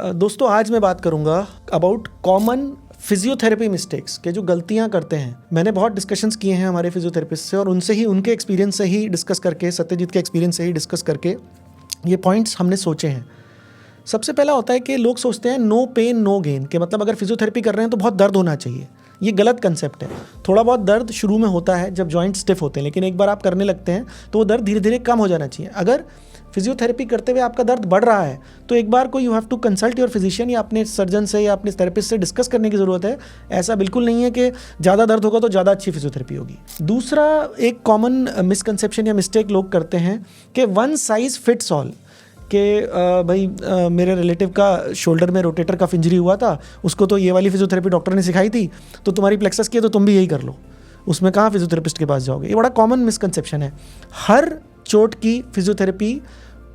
दोस्तों आज मैं बात करूंगा अबाउट कॉमन फिजियोथेरेपी मिस्टेक्स के जो गलतियां करते हैं। मैंने बहुत डिस्कशंस किए हैं हमारे फिजियोथेरेपिस्ट से और उनसे ही उनके एक्सपीरियंस से ही डिस्कस करके, सत्यजीत के एक्सपीरियंस से ही डिस्कस करके ये पॉइंट्स हमने सोचे हैं। सबसे पहला होता है कि लोग सोचते हैं नो पेन नो गेन, के मतलब अगर फिजियोथेरेपी कर रहे हैं तो बहुत दर्द होना चाहिए। ये गलत कंसेप्ट है। थोड़ा बहुत दर्द शुरू में होता है जब जॉइंट स्टिफ होते हैं, लेकिन एक बार आप करने लगते हैं तो वो दर्द धीरे धीरे कम हो जाना चाहिए। अगर फिजियोथेरेपी करते हुए आपका दर्द बढ़ रहा है तो एक बार को you have to consult your physician या अपने सर्जन से या अपने थेरेपिस्ट से डिस्कस करने की ज़रूरत है। ऐसा बिल्कुल नहीं है कि ज़्यादा दर्द होगा तो ज़्यादा अच्छी फिजियोथेरेपी होगी। दूसरा एक कॉमन मिसकंसेप्शन या मिस्टेक लोग करते हैं कि वन साइज़ फिट्स ऑल, कि भाई मेरे रिलेटिव का शोल्डर में रोटेटर कफ इंजरी हुआ था, उसको तो ये वाली फिजियोथेरेपी डॉक्टर ने सिखाई थी, तो तुम्हारी प्लेक्सस की है तो तुम भी यही कर लो, उसमें कहाँ फिजियोथेरेपिस्ट के पास जाओगे। ये बड़ा कॉमन मिसकंसेप्शन है। हर चोट की फिजियोथेरेपी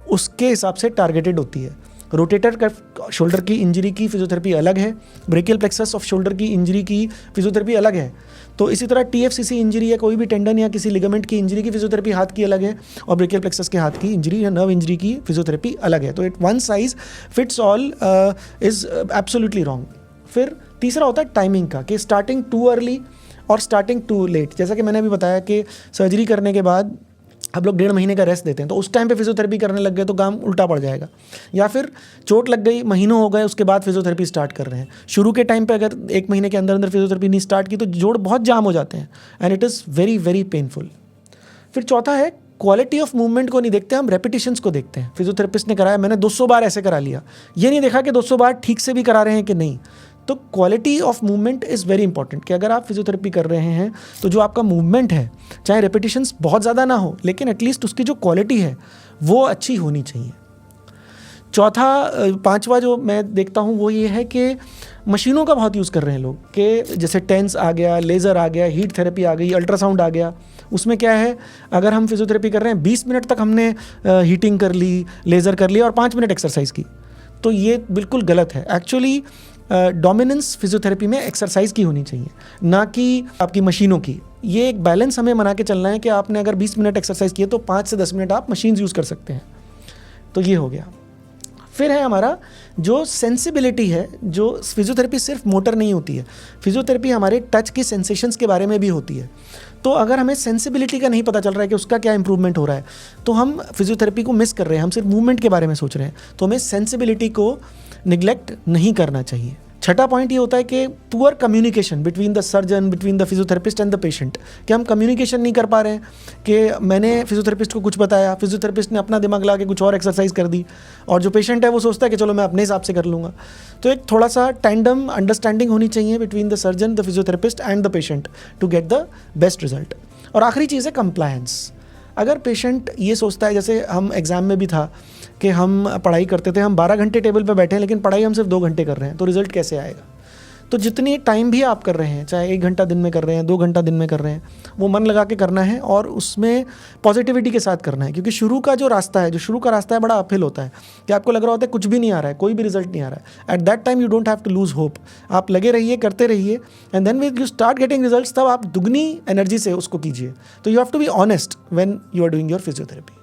उसके हिसाब से टारगेटेड होती है। रोटेटर कफ शोल्डर की इंजरी की फिजियोथेरेपी अलग है, ब्रेकियल प्लेक्सस ऑफ शोल्डर की इंजरी की फिजियोथेरेपी अलग है। तो इसी तरह टीएफसीसी इंजरी या कोई भी टेंडन या किसी लिगामेंट की इंजरी की फिजियोथेरेपी हाथ की अलग है और ब्रेकियल प्लेक्सस के हाथ की इंजरी या नर्व इंजरी की फिजियोथेरेपी अलग है। तो it one size fits all is absolutely wrong. फिर तीसरा होता है टाइमिंग का, कि स्टार्टिंग टू अर्ली और स्टार्टिंग टू लेट। जैसा कि मैंने अभी बताया कि सर्जरी करने के बाद हम लोग 1.5 महीने का रेस्ट देते हैं, तो उस टाइम पे फिजियोथेरेपी करने लग गए तो काम उल्टा पड़ जाएगा। या फिर चोट लग गई, महीनों हो गए, उसके बाद फिजियोथेरेपी स्टार्ट कर रहे हैं। शुरू के टाइम पे अगर 1 महीने के अंदर अंदर फिजियोथेरेपी नहीं स्टार्ट की तो जोड़ बहुत जाम हो जाते हैं and it is very very painful. फिर चौथा है क्वालिटी ऑफ मूवमेंट को नहीं देखते, हम रेपिटेशंस को देखते हैं। फिजियोथेरेपिस्ट ने कराया, मैंने 200 बार ऐसे करा लिया, ये नहीं देखा कि 200 बार ठीक से भी करा रहे हैं कि नहीं। तो quality of movement is very important, कि अगर आप फिजियोथेरेपी कर रहे हैं तो जो आपका मूवमेंट है, चाहे रेपिटेशंस बहुत ज़्यादा ना हो, लेकिन एटलीस्ट उसकी जो क्वालिटी है वो अच्छी होनी चाहिए। पांचवा जो मैं देखता हूँ वो ये है कि मशीनों का बहुत यूज़ कर रहे हैं लोग, कि जैसे टेंस आ गया, लेज़र आ गया, हीट थेरेपी आ गई, अल्ट्रासाउंड आ गया। उसमें क्या है, अगर हम फिजियोथेरेपी कर रहे हैं 20 मिनट तक हमने हीटिंग कर ली, लेज़र कर लिया और 5 मिनट एक्सरसाइज की, तो ये बिल्कुल गलत है। एक्चुअली डोमिनेंस फिजियोथेरेपी में एक्सरसाइज की होनी चाहिए, ना कि आपकी मशीनों की। ये एक बैलेंस हमें बना के चलना है कि आपने अगर 20 मिनट एक्सरसाइज किए तो 5 से 10 मिनट आप मशीन्स यूज़ कर सकते हैं। तो ये हो गया। फिर है हमारा जो सेंसिबिलिटी है, जो फिजियोथेरेपी सिर्फ मोटर नहीं होती है, फिजियोथेरेपी हमारे टच की सेंसेशंस के बारे में भी होती है। तो अगर हमें सेंसिबिलिटी का नहीं पता चल रहा है कि उसका क्या इंप्रूवमेंट हो रहा है, तो हम फिजियोथेरेपी को मिस कर रहे हैं, हम सिर्फ मूवमेंट के बारे में सोच रहे हैं। तो हमें सेंसिबिलिटी को निगलेक्ट नहीं करना चाहिए। छठा पॉइंट ये होता है कि poor communication between the surgeon, between the physiotherapist and the patient, कि हम कम्युनिकेशन नहीं कर पा रहे हैं, कि मैंने फिजियोथेरेपिस्ट को कुछ बताया, फिजियोथेरेपिस्ट ने अपना दिमाग ला के कुछ और एक्सरसाइज कर दी और जो पेशेंट है वो सोचता है कि चलो मैं अपने हिसाब से कर लूँगा। तो एक थोड़ा सा टैंडम अंडरस्टैंडिंग होनी चाहिए between the surgeon, the physiotherapist and the patient to get the best result. और आखिरी चीज़ है कंप्लायंस। अगर पेशेंट ये सोचता है, जैसे हम एग्ज़ाम में भी था कि हम पढ़ाई करते थे, हम 12 घंटे टेबल पे बैठे हैं लेकिन पढ़ाई हम सिर्फ 2 घंटे कर रहे हैं, तो रिज़ल्ट कैसे आएगा। तो जितनी टाइम भी आप कर रहे हैं, चाहे 1 घंटा दिन में कर रहे हैं, 2 घंटा दिन में कर रहे हैं, वो मन लगा के करना है और उसमें पॉजिटिविटी के साथ करना है। क्योंकि शुरू का जो रास्ता है, बड़ा अपहिल होता है कि आपको लग रहा होता है कुछ भी नहीं आ रहा है, कोई भी रिजल्ट नहीं आ रहा है। At that time you don't have to lose hope. आप लगे रहिए, करते रहिए, and then when you start getting results, तब आप दुगनी एनर्जी से उसको कीजिए। तो you have to be honest when you are doing your physiotherapy.